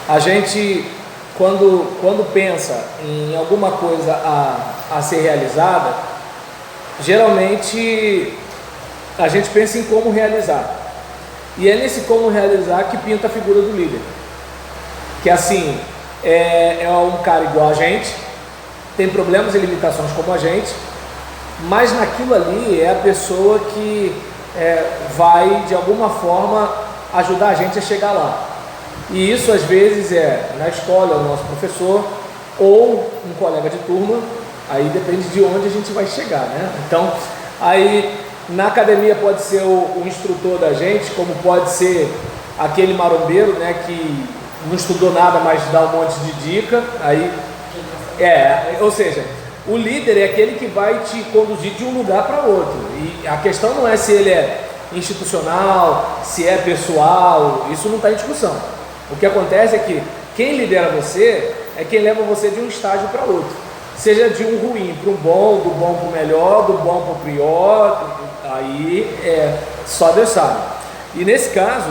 A gente, quando pensa em alguma coisa a ser realizada, geralmente a gente pensa em como realizar. E é nesse como realizar que pinta a figura do líder. Que assim, é um cara igual a gente, tem problemas e limitações como a gente, mas naquilo ali é a pessoa que vai de alguma forma ajudar a gente a chegar lá. E isso às vezes é na escola, o nosso professor, ou um colega de turma, aí depende de onde a gente vai chegar, né? Então, aí na academia pode ser o instrutor da gente, como pode ser aquele marombeiro, né, que não estudou nada, mas dá um monte de dica. Aí, ou seja, o líder é aquele que vai te conduzir de um lugar para outro. E a questão não é se ele é institucional, se é pessoal, isso não está em discussão. O que acontece é que quem lidera você é quem leva você de um estágio para outro, seja de um ruim para um bom, do bom para o melhor, do bom para o pior, aí só Deus sabe. E nesse caso,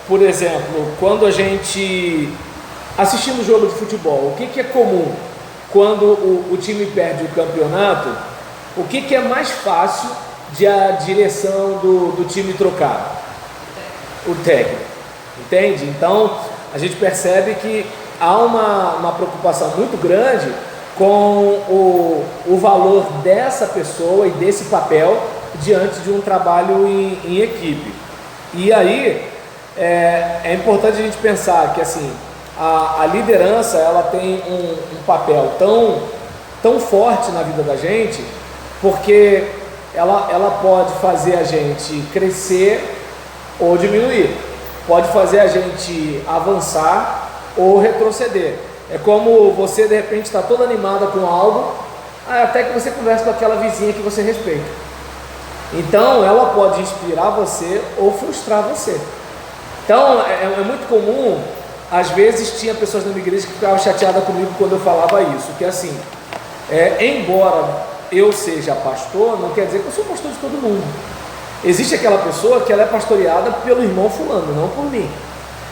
por exemplo, quando a gente assistindo um jogo de futebol, o que é comum quando o time perde o campeonato? O que é mais fácil de a direção do time trocar? O técnico, entende? Então a gente percebe que há uma preocupação muito grande com o valor dessa pessoa e desse papel diante de um trabalho em equipe. E aí é importante a gente pensar que assim, a liderança ela tem um papel tão forte na vida da gente, porque ela pode fazer a gente crescer ou diminuir, pode fazer a gente avançar ou retroceder. É como você de repente está toda animada com algo, até que você conversa com aquela vizinha que você respeita. Então ela pode inspirar você ou frustrar você. Então é muito comum, às vezes tinha pessoas na minha igreja que ficavam chateadas comigo quando eu falava isso, que assim, embora eu seja pastor, não quer dizer que eu sou pastor de todo mundo. Existe aquela pessoa que ela é pastoreada pelo irmão fulano, não por mim.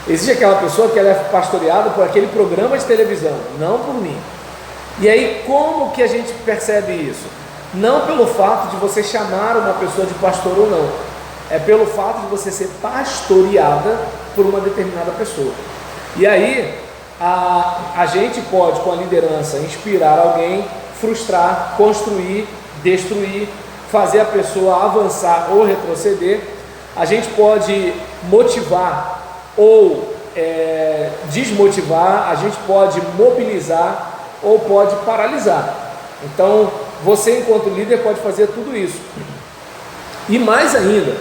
Existe aquela pessoa que ela é pastoreada por aquele programa de televisão, não por mim. E aí como que a gente percebe isso? Não pelo fato de você chamar uma pessoa de pastor ou não, é pelo fato de você ser pastoreada por uma determinada pessoa. E aí a gente pode, com a liderança, inspirar alguém, frustrar, construir, destruir, fazer a pessoa avançar ou retroceder. A gente pode motivar ou desmotivar, a gente pode mobilizar ou pode paralisar. Então você, enquanto líder, pode fazer tudo isso. E mais ainda,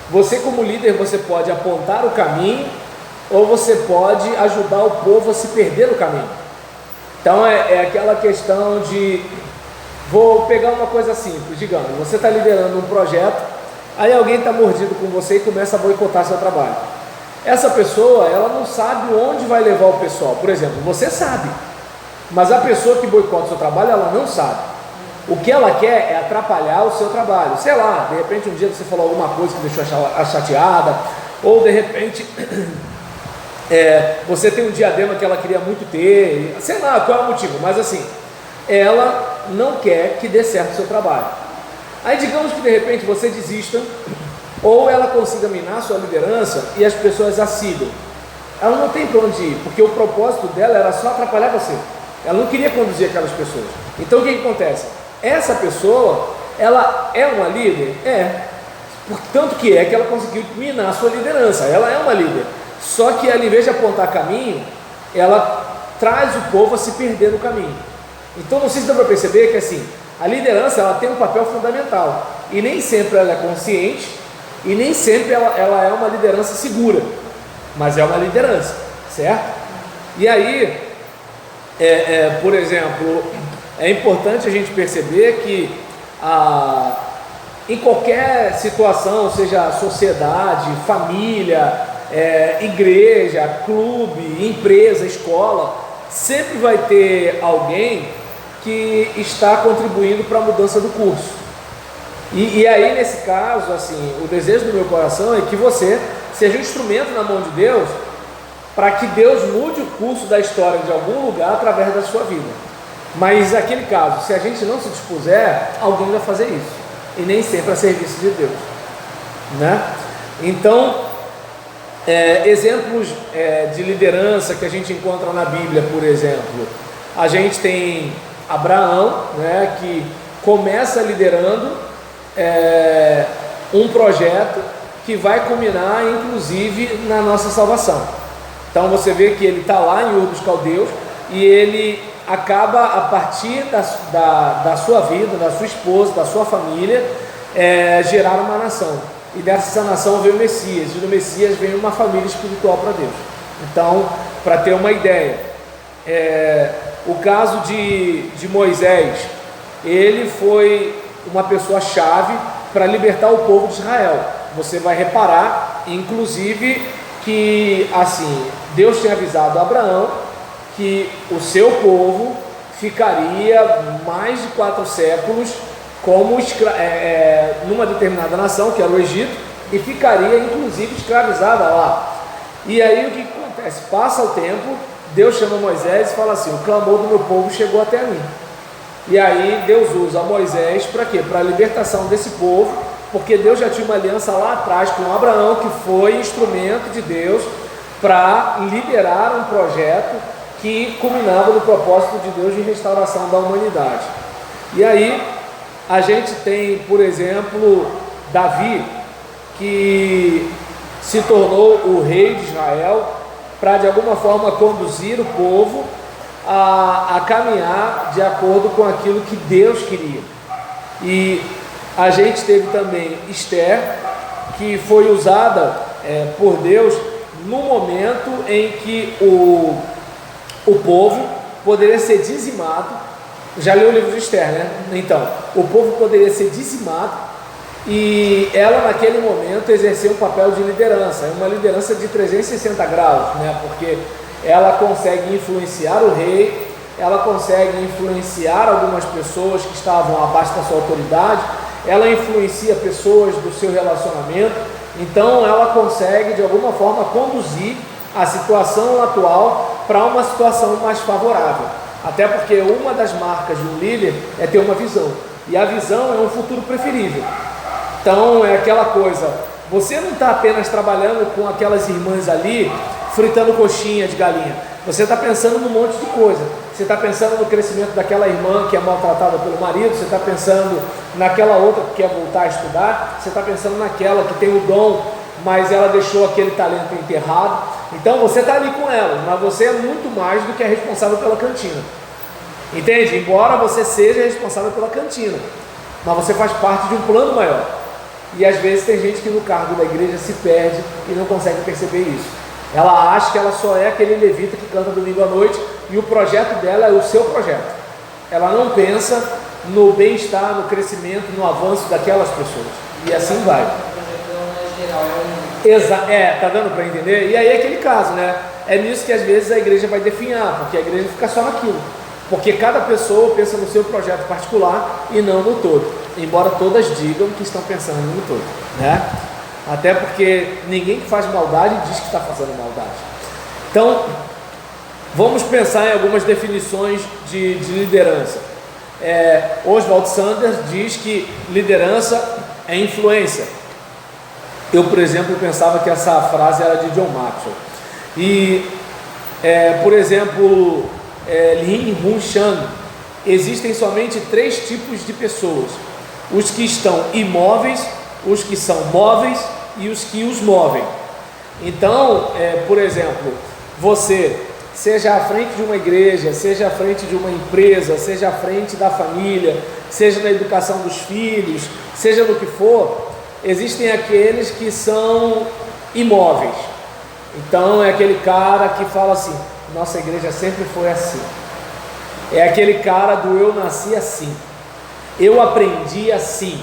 você como líder, você pode apontar o caminho ou você pode ajudar o povo a se perder no caminho. Então é aquela questão de, vou pegar uma coisa simples, digamos, você está liderando um projeto, aí alguém está mordido com você e começa a boicotar seu trabalho. Essa pessoa, ela não sabe onde vai levar o pessoal. Por exemplo, você sabe, mas a pessoa que boicota o seu trabalho, ela não sabe. O que ela quer é atrapalhar o seu trabalho. Sei lá, de repente um dia você falou alguma coisa que deixou ela chateada, ou de repente você tem um diadema que ela queria muito ter, sei lá qual é o motivo, mas assim, ela não quer que dê certo o seu trabalho. Aí digamos que de repente você desista, ou ela consiga minar a sua liderança e as pessoas a sigam. Ela não tem para onde ir, porque o propósito dela era só atrapalhar você. Ela não queria conduzir aquelas pessoas. Então o que acontece? Essa pessoa, ela é uma líder? Portanto que ela conseguiu minar a sua liderança. Ela é uma líder. Só que ela, em vez de apontar caminho, ela traz o povo a se perder no caminho. Então não sei se dá para perceber que assim, a liderança ela tem um papel fundamental. E nem sempre ela é consciente, e nem sempre ela é uma liderança segura. Mas é uma liderança, certo? E aí, por exemplo, é importante a gente perceber que em qualquer situação, seja sociedade, família, igreja, clube, empresa, escola, sempre vai ter alguém que está contribuindo para a mudança do curso. E aí, nesse caso, assim, o desejo do meu coração é que você seja um instrumento na mão de Deus para que Deus mude o curso da história de algum lugar através da sua vida. Mas naquele caso, se a gente não se dispuser, alguém vai fazer isso, e nem sempre a serviço de Deus, né? Então, exemplos de liderança que a gente encontra na Bíblia, por exemplo, a gente tem Abraão, né, que começa liderando um projeto que vai culminar, inclusive, na nossa salvação. Então você vê que ele está lá em Ur dos Caldeus e ele acaba, a partir da sua vida, da sua esposa, da sua família, gerar uma nação. E dessa nação veio o Messias, e do Messias veio uma família espiritual para Deus. Então, para ter uma ideia, o caso de Moisés, ele foi uma pessoa-chave para libertar o povo de Israel. Você vai reparar, inclusive, que assim, Deus tinha avisado a Abraão que o seu povo ficaria mais de 4 séculos como numa determinada nação, que era o Egito, e ficaria inclusive escravizada lá. E aí o que acontece? Passa o tempo, Deus chama Moisés e fala assim: o clamor do meu povo chegou até mim. E aí Deus usa Moisés para quê? Para a libertação desse povo, porque Deus já tinha uma aliança lá atrás com Abraão, que foi instrumento de Deus para liberar um projeto que culminava no propósito de Deus de restauração da humanidade. E aí a gente tem, por exemplo, Davi, que se tornou o rei de Israel para de alguma forma conduzir o povo a caminhar de acordo com aquilo que Deus queria. E a gente teve também Esther, que foi usada por Deus no momento em que o povo poderia ser dizimado. Já leu o livro de Esther, né? Então, o povo poderia ser dizimado e ela naquele momento exerceu um papel de liderança, uma liderança de 360 graus, né? Porque ela consegue influenciar o rei, ela consegue influenciar algumas pessoas que estavam abaixo da sua autoridade, ela influencia pessoas do seu relacionamento. Então ela consegue de alguma forma conduzir a situação atual para uma situação mais favorável, até porque uma das marcas de um líder é ter uma visão, e a visão é um futuro preferível. Então é aquela coisa, você não está apenas trabalhando com aquelas irmãs ali fritando coxinha de galinha, você está pensando num monte de coisa. Você está pensando no crescimento daquela irmã que é maltratada pelo marido, você está pensando naquela outra que quer voltar a estudar, você está pensando naquela que tem o dom, mas ela deixou aquele talento enterrado. Então você está ali com ela, mas você é muito mais do que é responsável pela cantina, entende? Embora você seja responsável pela cantina, mas você faz parte de um plano maior. E às vezes tem gente que no cargo da igreja se perde e não consegue perceber isso. Ela acha que ela só é aquele levita que canta domingo à noite e o projeto dela é o seu projeto. Ela não pensa no bem-estar, no crescimento, no avanço daquelas pessoas. E assim vai. Tá dando para entender? E aí é aquele caso, né? É nisso que às vezes a igreja vai definhar, porque a igreja fica só naquilo. Porque cada pessoa pensa no seu projeto particular e não no todo. Embora todas digam que estão pensando no todo, né? Até porque ninguém que faz maldade diz que está fazendo maldade. Então, vamos pensar em algumas definições de liderança. Oswald Sanders diz que liderança é influência. Eu, por exemplo, pensava que essa frase era de John Maxwell. E, por exemplo, Lin Hun Chan, existem somente 3 tipos de pessoas: os que estão imóveis, os que são móveis e os que os movem. Então, por exemplo, você, seja à frente de uma igreja, seja à frente de uma empresa, seja à frente da família, seja na educação dos filhos, seja no que for, existem aqueles que são imóveis. Então é aquele cara que fala assim: nossa igreja sempre foi assim. É aquele cara do eu nasci assim, eu aprendi assim.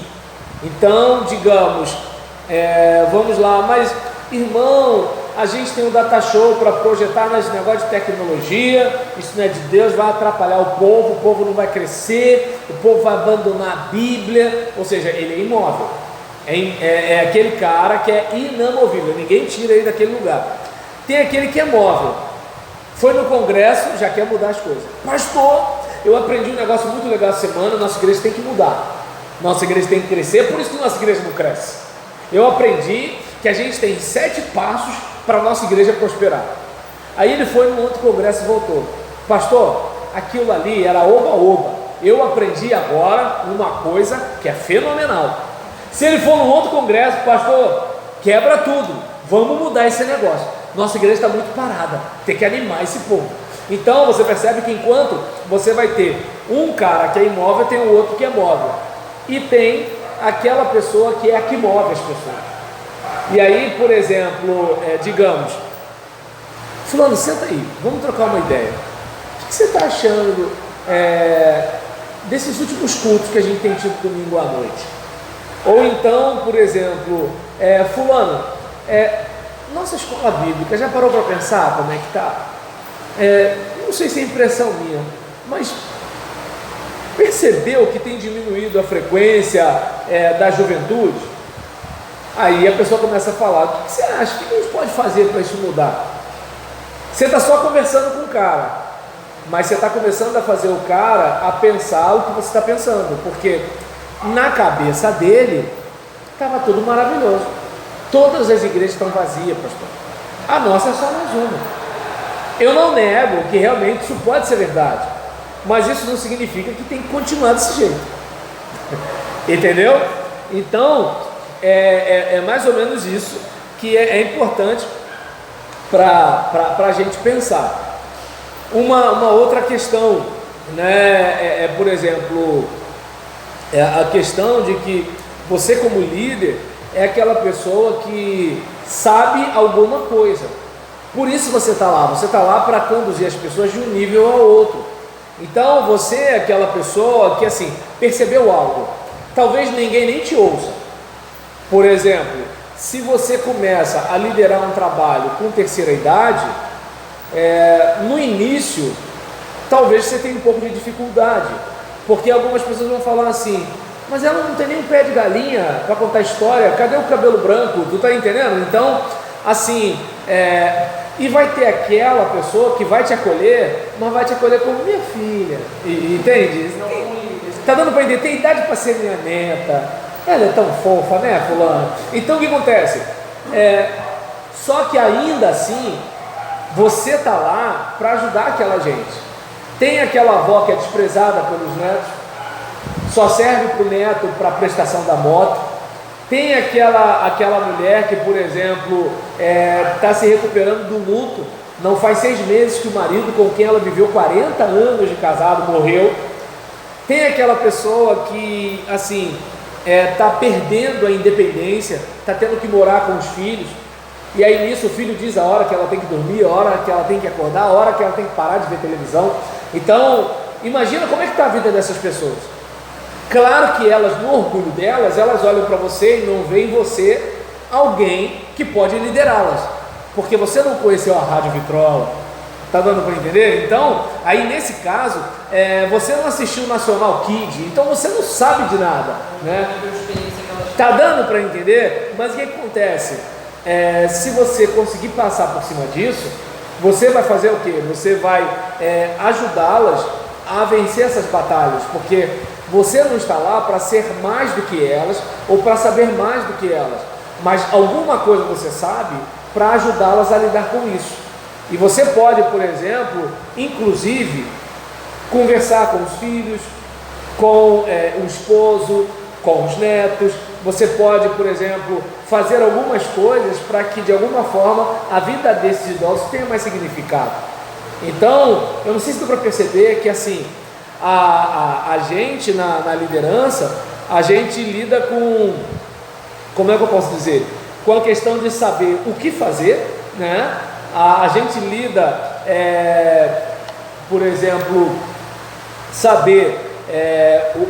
Então, digamos, vamos lá, mas irmão, a gente tem um data show para projetar nesse negócio de tecnologia, isso não é de Deus, vai atrapalhar o povo não vai crescer, o povo vai abandonar a Bíblia. Ou seja, ele é imóvel, é aquele cara que é inamovível, ninguém tira ele daquele lugar. tem aquele que é móvel. Foi no congresso, já quer mudar as coisas. Pastor, eu aprendi um negócio muito legal essa semana, nossa igreja tem que mudar. Nossa igreja tem que crescer, por isso que nossa igreja não cresce. Eu aprendi que a gente tem 7 passos para a nossa igreja prosperar. Aí ele foi num outro congresso e voltou. Pastor, aquilo ali era oba-oba. Eu aprendi agora uma coisa que é fenomenal. Se ele for num outro congresso, pastor, quebra tudo. Vamos mudar esse negócio. Nossa igreja está muito parada. Tem que animar esse povo. Então você percebe que enquanto você vai ter um cara que é imóvel, tem o outro que é móvel. E tem aquela pessoa que é a que move as pessoas. E aí, por exemplo, digamos, fulano, senta aí, vamos trocar uma ideia. O que você está achando desses últimos cultos que a gente tem tido domingo à noite? Ou então, por exemplo, fulano, nossa escola bíblica, já parou para pensar como é que está? Não sei se é impressão minha, mas percebeu que tem diminuído a frequência da juventude? Aí a pessoa começa a falar, o que você acha? O que a gente pode fazer para isso mudar? Você está só conversando com o cara, mas você está começando a fazer o cara a pensar o que você está pensando, porque na cabeça dele estava tudo maravilhoso. Todas as igrejas estão vazias, pastor. A nossa é só mais uma. Eu não nego que realmente isso pode ser verdade, mas isso não significa que tem que continuar desse jeito. Entendeu? Então, é mais ou menos isso que é importante para a gente pensar. Uma outra questão, né, por exemplo, a questão de que você como líder é aquela pessoa que sabe alguma coisa. Por isso você está lá para conduzir as pessoas de um nível ao outro. Então você é aquela pessoa que assim, percebeu algo, talvez ninguém nem te ouça. Por exemplo, se você começa a liderar um trabalho com terceira idade, no início, talvez você tenha um pouco de dificuldade, porque algumas pessoas vão falar assim, mas ela não tem nem um pé de galinha para contar história, cadê o cabelo branco? Tu está entendendo? Então, assim, e vai ter aquela pessoa que vai te acolher, mas vai te acolher como minha filha, entende? Está dando para entender, tem idade para ser minha neta. Ela é tão fofa, né, fulano? Então o que acontece? Só que ainda assim, você está lá para ajudar aquela gente. Tem aquela avó que é desprezada pelos netos, só serve para o neto para a prestação da moto. Tem aquela mulher que, por exemplo, está se recuperando do luto. Não faz 6 meses que o marido com quem ela viveu 40 anos de casado morreu. Tem aquela pessoa que, assim, está perdendo a independência, está tendo que morar com os filhos, e aí nisso o filho diz a hora que ela tem que dormir, a hora que ela tem que acordar, a hora que ela tem que parar de ver televisão. Então, imagina como é que está a vida dessas pessoas. Claro que elas, no orgulho delas, elas olham para você e não veem em você alguém que pode liderá-las, porque você não conheceu a Rádio Vitrola. Está dando para entender? Então, aí nesse caso, você não assistiu o Nacional Kid, então você não sabe de nada, né? Está dando para entender? Mas o que acontece? Se você conseguir passar por cima disso, você vai fazer o quê? Você vai ajudá-las a vencer essas batalhas, porque você não está lá para ser mais do que elas, ou para saber mais do que elas, mas alguma coisa você sabe para ajudá-las a lidar com isso. E você pode, por exemplo, inclusive, conversar com os filhos, com o esposo, com os netos. Você pode, por exemplo, fazer algumas coisas para que, de alguma forma, a vida desses idosos tenha mais significado. Então, eu não sei se dá para perceber que, assim, a gente na liderança, a gente lida com, como é que eu posso dizer? Com a questão de saber o que fazer, né? A gente lida, por exemplo, saber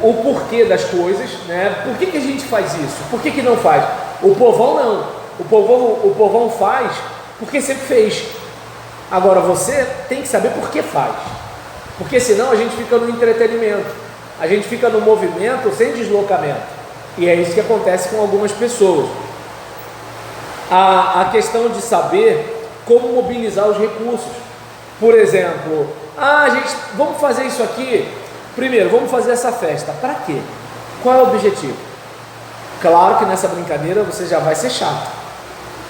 o porquê das coisas, né? Por que a gente faz isso? Por que não faz? O povão não. O povão faz porque sempre fez. Agora você tem que saber por que faz, porque senão a gente fica no entretenimento, a gente fica no movimento sem deslocamento, e é isso que acontece com algumas pessoas. A questão de saber como mobilizar os recursos. Por exemplo, gente, vamos fazer isso aqui. Primeiro, vamos fazer essa festa. Para quê? Qual é o objetivo? Claro que nessa brincadeira você já vai ser chato,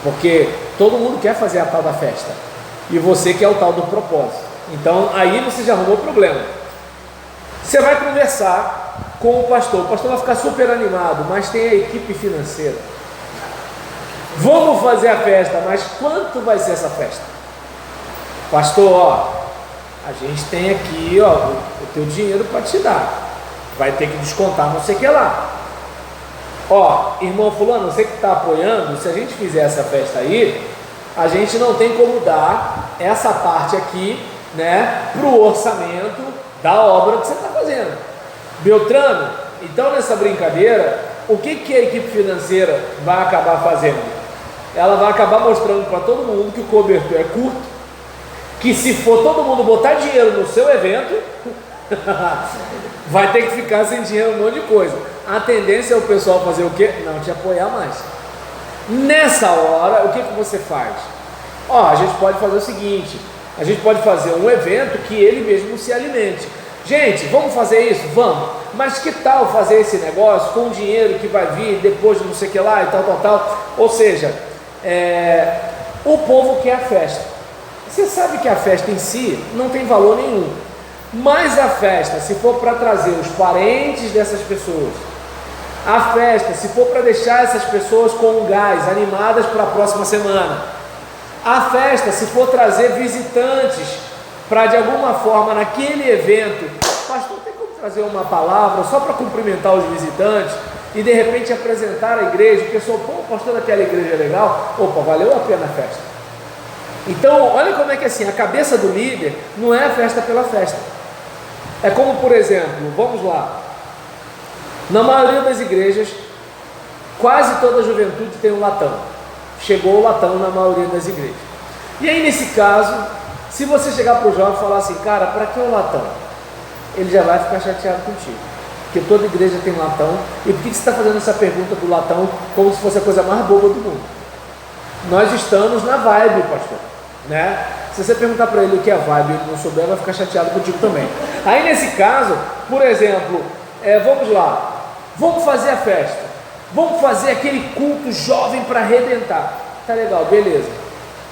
porque todo mundo quer fazer a tal da festa e você quer o tal do propósito. Então aí você já arrumou o problema. Você vai conversar com o pastor vai ficar super animado, mas tem a equipe financeira. Vamos fazer a festa, mas quanto vai ser essa festa? Pastor, a gente tem aqui o teu dinheiro para te dar, vai ter que descontar não sei o que lá. Irmão fulano, você que está apoiando, se a gente fizer essa festa aí, a gente não tem como dar essa parte aqui, né, para o orçamento da obra que você está fazendo. Beltrano, então nessa brincadeira, o que a equipe financeira vai acabar fazendo? Ela vai acabar mostrando para todo mundo que o cobertor é curto, que se for todo mundo botar dinheiro no seu evento, vai ter que ficar sem dinheiro, um monte de coisa. A tendência é o pessoal fazer o quê? Não te apoiar mais. Nessa hora, o que você faz? A gente pode fazer o seguinte, a gente pode fazer um evento que ele mesmo se alimente. Gente, vamos fazer isso? Vamos. Mas que tal fazer esse negócio com o dinheiro que vai vir depois de não sei o que lá e tal. Ou seja, o povo quer a festa. Você sabe que a festa em si não tem valor nenhum. Mas a festa, se for para trazer os parentes dessas pessoas, a festa, se for para deixar essas pessoas com gás, animadas para a próxima semana, a festa, se for trazer visitantes para de alguma forma naquele evento, pastor, tem como trazer uma palavra só para cumprimentar os visitantes e de repente apresentar a igreja, o pessoal, pastor, aquela igreja é legal, valeu a pena a festa. Então, olha como é que assim, a cabeça do líder não é a festa pela festa. É como, por exemplo, vamos lá, na maioria das igrejas, quase toda a juventude tem um latão. Chegou o latão na maioria das igrejas. E aí, nesse caso, se você chegar para o jovem e falar assim, cara, para que o latão? Ele já vai ficar chateado contigo, porque toda igreja tem latão. E por que você está fazendo essa pergunta do latão como se fosse a coisa mais boba do mundo? Nós estamos na vibe, pastor, né? Se você perguntar para ele o que é vibe e ele não souber, vai ficar chateado contigo também. Aí nesse caso, por exemplo, vamos lá, vamos fazer a festa, vamos fazer aquele culto jovem para arrebentar. Tá legal, beleza.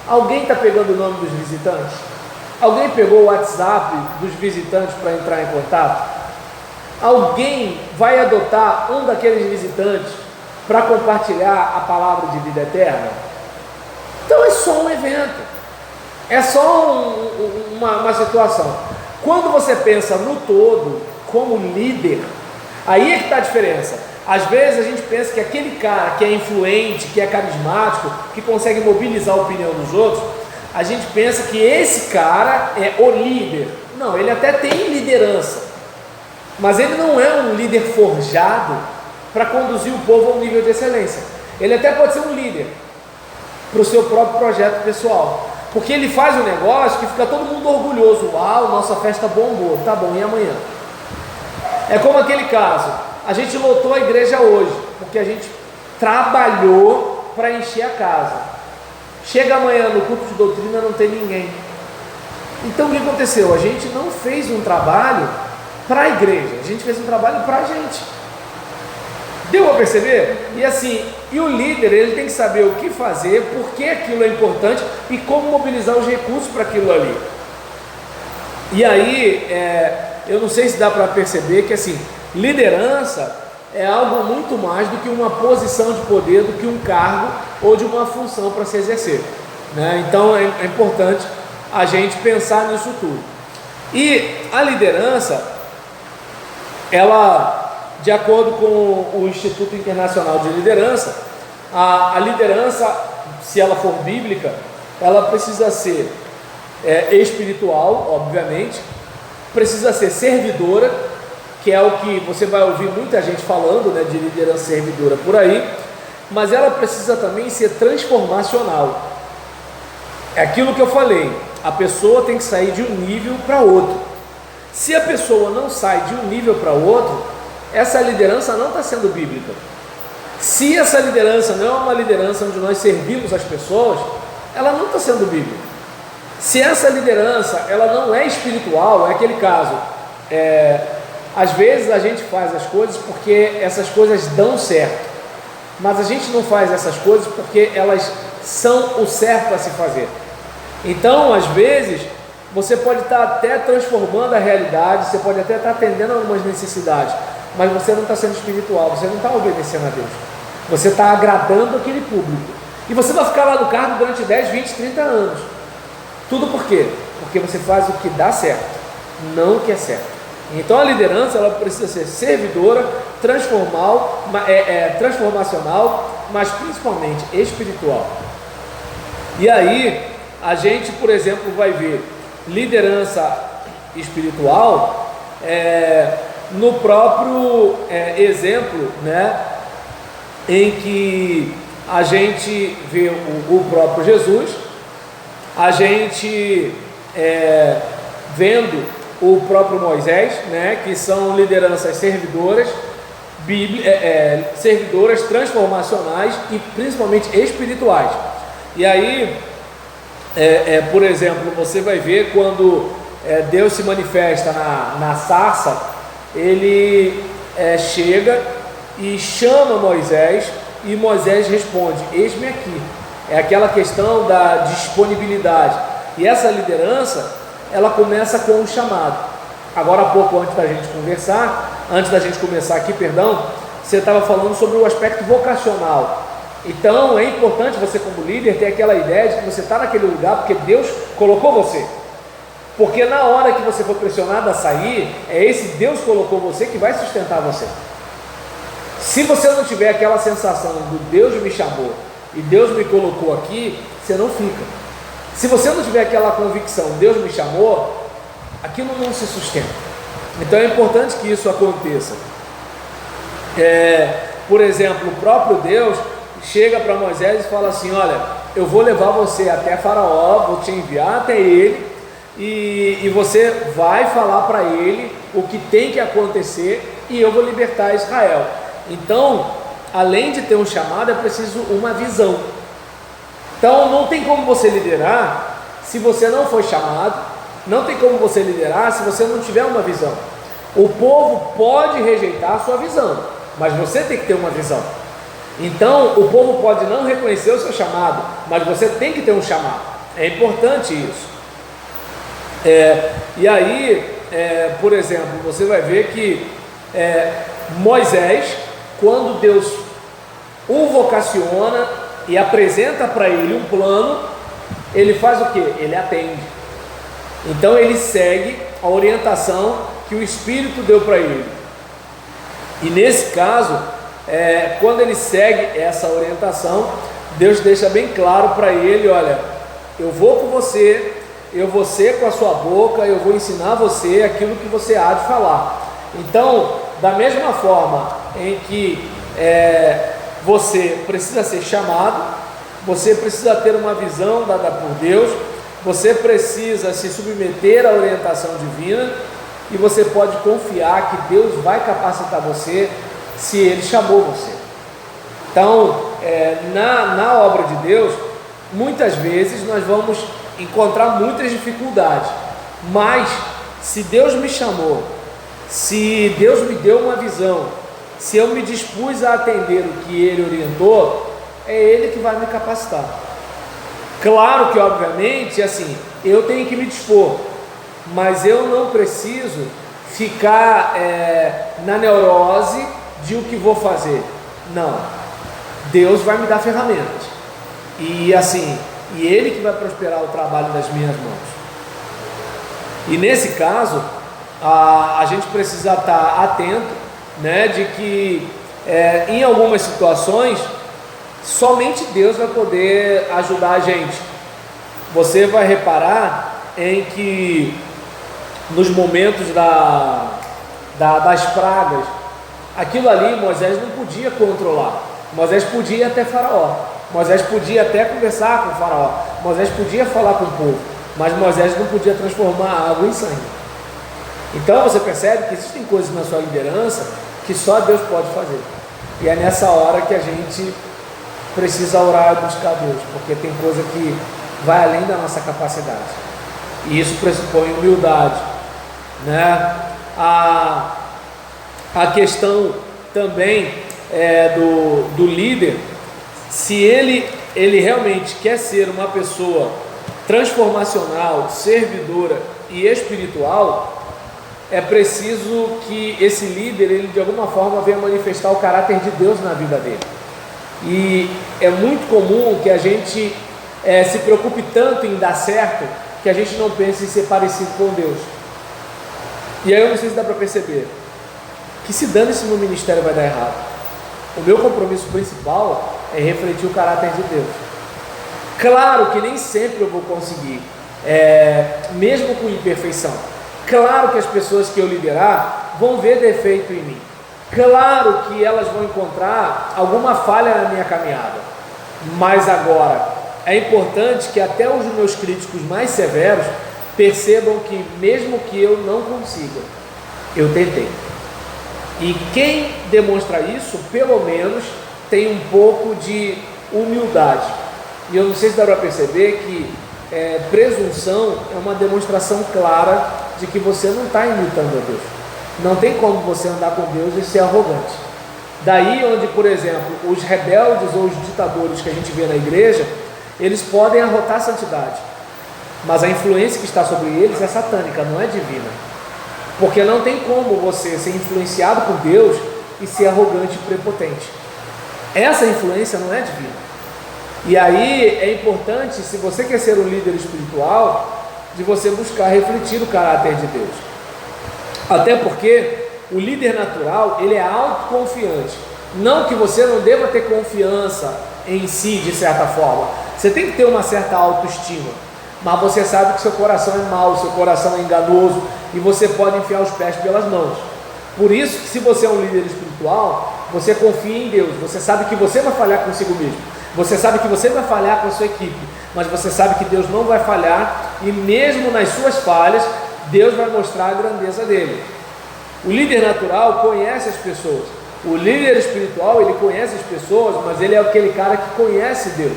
Alguém está pegando o nome dos visitantes? Alguém pegou o WhatsApp dos visitantes para entrar em contato? Alguém vai adotar um daqueles visitantes para compartilhar a palavra de vida eterna? Então é só um evento, é só uma situação. Quando você pensa no todo, como líder, aí é que está a diferença. Às vezes a gente pensa que aquele cara que é influente, que é carismático, que consegue mobilizar a opinião dos outros, a gente pensa que esse cara é o líder. Não, ele até tem liderança, mas ele não é um líder forjado para conduzir o povo a um nível de excelência. Ele até pode ser um líder para o seu próprio projeto pessoal, porque ele faz um negócio que fica todo mundo orgulhoso. Uau, nossa festa bombou, tá bom, e amanhã? É como aquele caso, a gente lotou a igreja hoje, porque a gente trabalhou para encher a casa. Chega amanhã no culto de doutrina, não tem ninguém. Então o que aconteceu? A gente não fez um trabalho para a igreja, a gente fez um trabalho para a gente. Deu para perceber? E assim, e o líder, ele tem que saber o que fazer, por que aquilo é importante e como mobilizar os recursos para aquilo ali. E aí, eu não sei se dá para perceber que assim, liderança é algo muito mais do que uma posição de poder, do que um cargo ou de uma função para se exercer, né? Então é importante a gente pensar nisso tudo. E a liderança, ela, de acordo com o Instituto Internacional de Liderança, a liderança, se ela for bíblica, ela precisa ser espiritual, obviamente, precisa ser servidora, que é o que você vai ouvir muita gente falando, né, de liderança servidora por aí, mas ela precisa também ser transformacional. É aquilo que eu falei, a pessoa tem que sair de um nível para outro. Se a pessoa não sai de um nível para outro, essa liderança não está sendo bíblica. Se essa liderança não é uma liderança onde nós servimos as pessoas, ela não está sendo bíblica. Se essa liderança ela não é espiritual, é aquele caso, às vezes a gente faz as coisas porque essas coisas dão certo, mas a gente não faz essas coisas porque elas são o certo a se fazer. Então, às vezes, você pode estar até transformando a realidade, você pode até estar atendendo algumas necessidades, mas você não está sendo espiritual, você não está obedecendo a Deus, você está agradando aquele público, e você vai ficar lá no cargo durante 10, 20, 30 anos. Tudo por quê? Porque você faz o que dá certo, não o que é certo. Então a liderança ela precisa ser servidora, transformacional, mas principalmente espiritual. E aí a gente, por exemplo, vai ver liderança espiritual no próprio exemplo, né, em que a gente vê o próprio Jesus, a gente vendo o próprio Moisés, né, que são lideranças servidoras, servidoras transformacionais e principalmente espirituais. E aí, por exemplo, você vai ver quando Deus se manifesta na sarça, ele chega e chama Moisés, e Moisés responde: eis-me aqui. É aquela questão da disponibilidade. E essa liderança, ela começa com um chamado. Agora há pouco, antes da gente começar aqui, você estava falando sobre o aspecto vocacional. Então é importante você, como líder, ter aquela ideia de que você está naquele lugar porque Deus colocou você. Porque na hora que você for pressionado a sair, é esse Deus colocou você que vai sustentar você. Se você não tiver aquela sensação do Deus me chamou e Deus me colocou aqui, você não fica. Se você não tiver aquela convicção, Deus me chamou, aquilo não se sustenta. Então é importante que isso aconteça. Por exemplo, o próprio Deus chega para Moisés e fala assim: olha, eu vou levar você até Faraó, vou te enviar até ele, e você vai falar para ele o que tem que acontecer, e eu vou libertar Israel. Então, além de ter um chamado, é preciso uma visão. Então não tem como você liderar se você não for chamado, não tem como você liderar se você não tiver uma visão. O povo pode rejeitar a sua visão, mas você tem que ter uma visão. Então o povo pode não reconhecer o seu chamado, mas você tem que ter um chamado. É importante isso. E aí, por exemplo, você vai ver que Moisés, quando Deus o vocaciona e apresenta para ele um plano, ele faz o que? Ele atende. Então ele segue a orientação que o Espírito deu para ele. E nesse caso, quando ele segue essa orientação, Deus deixa bem claro para ele: olha, eu vou com você, eu vou ser com a sua boca, eu vou ensinar você aquilo que você há de falar. Então, da mesma forma em que você precisa ser chamado, você precisa ter uma visão dada por Deus, você precisa se submeter à orientação divina, e você pode confiar que Deus vai capacitar você se Ele chamou você. Então, na obra de Deus, muitas vezes nós vamos encontrar muitas dificuldades, mas se Deus me chamou, se Deus me deu uma visão, se eu me dispus a atender o que Ele orientou, é Ele que vai me capacitar. Claro que, obviamente, assim, eu tenho que me dispor, mas eu não preciso ficar na neurose de o que vou fazer. Não, Deus vai me dar ferramentas, e assim, e Ele que vai prosperar o trabalho das minhas mãos. E nesse caso, a gente precisa estar atento, né, de que em algumas situações somente Deus vai poder ajudar a gente. Você vai reparar em que nos momentos das pragas, aquilo ali Moisés não podia controlar. Moisés podia ir até Faraó, Moisés podia até conversar com o Faraó, Moisés podia falar com o povo, mas Moisés não podia transformar a água em sangue. Então você percebe que existem coisas na sua liderança que só Deus pode fazer, e é nessa hora que a gente precisa orar e buscar Deus, porque tem coisa que vai além da nossa capacidade. E isso pressupõe humildade, né? A questão também do líder, se ele realmente quer ser uma pessoa transformacional, servidora e espiritual, é preciso que esse líder, ele de alguma forma venha manifestar o caráter de Deus na vida dele. E é muito comum que a gente se preocupe tanto em dar certo, que a gente não pense em ser parecido com Deus. E aí eu não sei se dá para perceber que se dane-se no ministério vai dar errado. O meu compromisso principal é refletir o caráter de Deus. Claro que nem sempre eu vou conseguir, mesmo com imperfeição. Claro que as pessoas que eu liderar vão ver defeito em mim. Claro que elas vão encontrar alguma falha na minha caminhada. Mas agora, é importante que até os meus críticos mais severos percebam que mesmo que eu não consiga, eu tentei. E quem demonstra isso, pelo menos, tem um pouco de humildade. E eu não sei se dá para perceber que presunção é uma demonstração clara de que você não está imitando a Deus. Não tem como você andar com Deus e ser arrogante. Daí onde, por exemplo, os rebeldes ou os ditadores que a gente vê na igreja, eles podem arrotar a santidade, mas a influência que está sobre eles é satânica, não é divina. Porque não tem como você ser influenciado por Deus e ser arrogante e prepotente. Essa influência não é divina. E aí é importante, se você quer ser um líder espiritual, de você buscar refletir o caráter de Deus. Até porque o líder natural, ele é autoconfiante. Não que você não deva ter confiança em si, de certa forma. Você tem que ter uma certa autoestima. Mas você sabe que seu coração é mau, seu coração é enganoso, e você pode enfiar os pés pelas mãos. Por isso que se você é um líder espiritual, você confia em Deus. Você sabe que você vai falhar consigo mesmo. Você sabe que você vai falhar com a sua equipe, mas você sabe que Deus não vai falhar, e mesmo nas suas falhas, Deus vai mostrar a grandeza dele. O líder natural conhece as pessoas. O líder espiritual, ele conhece as pessoas, mas ele é aquele cara que conhece Deus.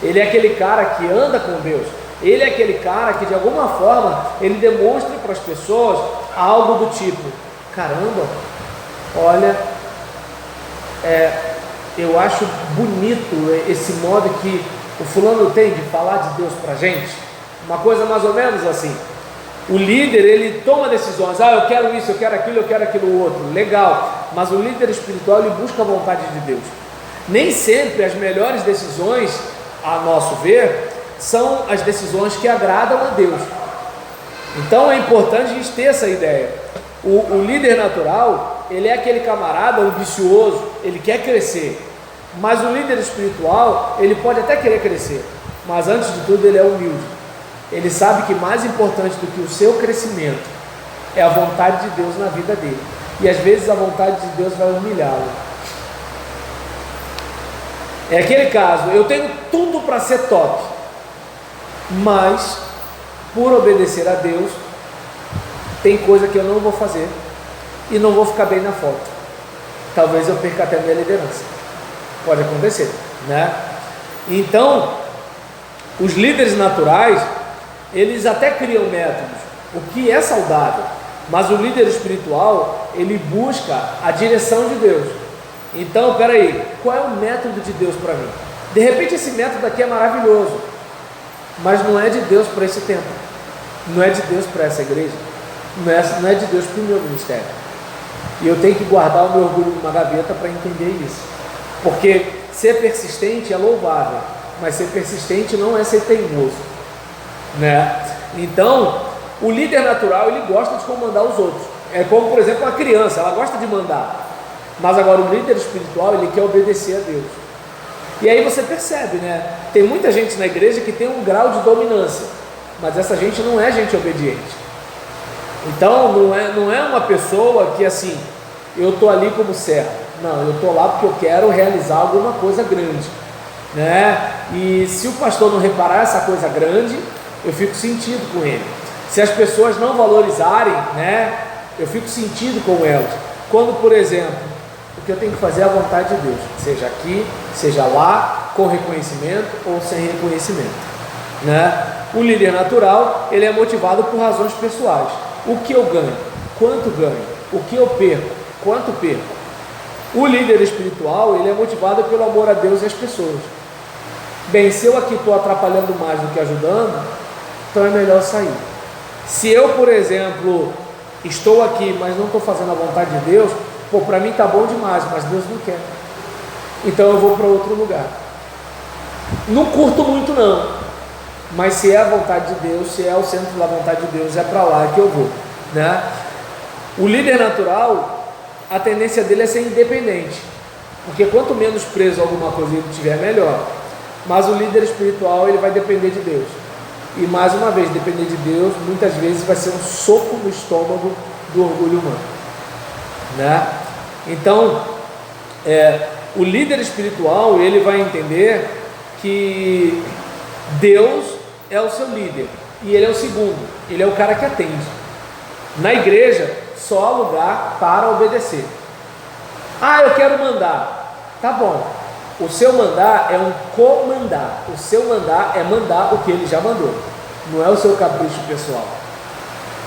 Ele é aquele cara que anda com Deus. Ele é aquele cara que de alguma forma ele demonstra para as pessoas algo do tipo: caramba, olha, eu acho bonito esse modo que o fulano tem de falar de Deus para a gente. Uma coisa mais ou menos assim. O líder, ele toma decisões: eu quero isso, eu quero aquilo outro, legal. Mas o líder espiritual, ele busca a vontade de Deus. Nem sempre as melhores decisões, a nosso ver, são as decisões que agradam a Deus. Então é importante a gente ter essa ideia. O líder natural, ele é aquele camarada ambicioso, ele quer crescer. Mas o líder espiritual, ele pode até querer crescer, mas antes de tudo ele é humilde. Ele sabe que mais importante do que o seu crescimento é a vontade de Deus na vida dele. E às vezes a vontade de Deus vai humilhá-lo. É aquele caso: eu tenho tudo para ser top, mas por obedecer a Deus, tem coisa que eu não vou fazer e não vou ficar bem na foto. Talvez eu perca até minha liderança. Pode acontecer, né? Então, os líderes naturais, eles até criam métodos, o que é saudável, mas o líder espiritual, ele busca a direção de Deus. Então, peraí, qual é o método de Deus para mim? De repente esse método aqui é maravilhoso, mas não é de Deus para esse tempo, não é de Deus para essa igreja, não é de Deus para o meu ministério. E eu tenho que guardar o meu orgulho numa gaveta para entender isso. Porque ser persistente é louvável, mas ser persistente não é ser teimoso, né? Então, o líder natural, ele gosta de comandar os outros. É como, por exemplo, uma criança, ela gosta de mandar. Mas agora o líder espiritual, ele quer obedecer a Deus. E aí você percebe, né? Tem muita gente na igreja que tem um grau de dominância, mas essa gente não é gente obediente. Então, não é uma pessoa que assim, eu estou ali como servo. Não, eu estou lá porque eu quero realizar alguma coisa grande, né? E se o pastor não reparar essa coisa grande, eu fico sentido com ele. Se as pessoas não valorizarem, né, eu fico sentido com elas. Quando, por exemplo, o que eu tenho que fazer é a vontade de Deus, seja aqui, seja lá, com reconhecimento ou sem reconhecimento, né? O líder natural, ele é motivado por razões pessoais. O que eu ganho? Quanto ganho? O que eu perco? Quanto perco? O líder espiritual, ele é motivado pelo amor a Deus e às pessoas. Bem, se eu aqui estou atrapalhando mais do que ajudando, então é melhor sair. Se eu, por exemplo, estou aqui, mas não estou fazendo a vontade de Deus, para mim está bom demais, mas Deus não quer. Então eu vou para outro lugar. Não curto muito não, mas se é a vontade de Deus, se é o centro da vontade de Deus, é para lá que eu vou, né? O líder natural, a tendência dele é ser independente, porque quanto menos preso a alguma coisa ele tiver, melhor. Mas o líder espiritual, ele vai depender de Deus. E mais uma vez, depender de Deus, muitas vezes vai ser um soco no estômago do orgulho humano, né? Então, o líder espiritual, ele vai entender que Deus é o seu líder, e ele é o segundo, ele é o cara que atende. Na igreja, só há lugar para obedecer. Ah, eu quero mandar. Tá bom. O seu mandar é um comandar. O seu mandar é mandar o que ele já mandou. Não é o seu capricho pessoal.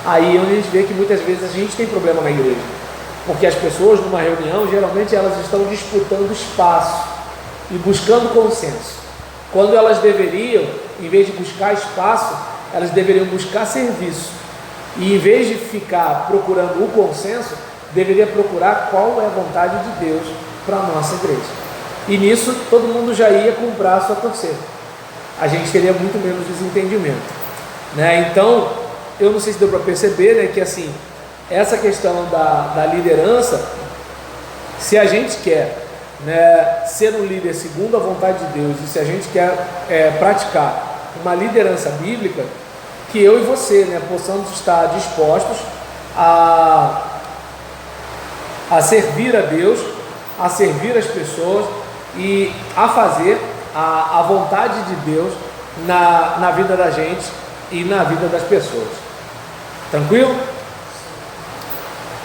Aí a gente vê que muitas vezes a gente tem problema na igreja. Porque as pessoas numa reunião, geralmente elas estão disputando espaço e buscando consenso. Quando elas deveriam, em vez de buscar espaço, elas deveriam buscar serviço. E em vez de ficar procurando o consenso, deveria procurar qual é a vontade de Deus para a nossa igreja. E nisso todo mundo já ia com o braço a torcer. A gente teria muito menos desentendimento, né? Então, eu não sei se deu para perceber, né, que assim, essa questão da liderança, se a gente quer, né, ser um líder segundo a vontade de Deus, e se a gente quer praticar uma liderança bíblica, que eu e você, né, possamos estar dispostos a servir a Deus, a servir as pessoas e a fazer a vontade de Deus na vida da gente e na vida das pessoas. Tranquilo?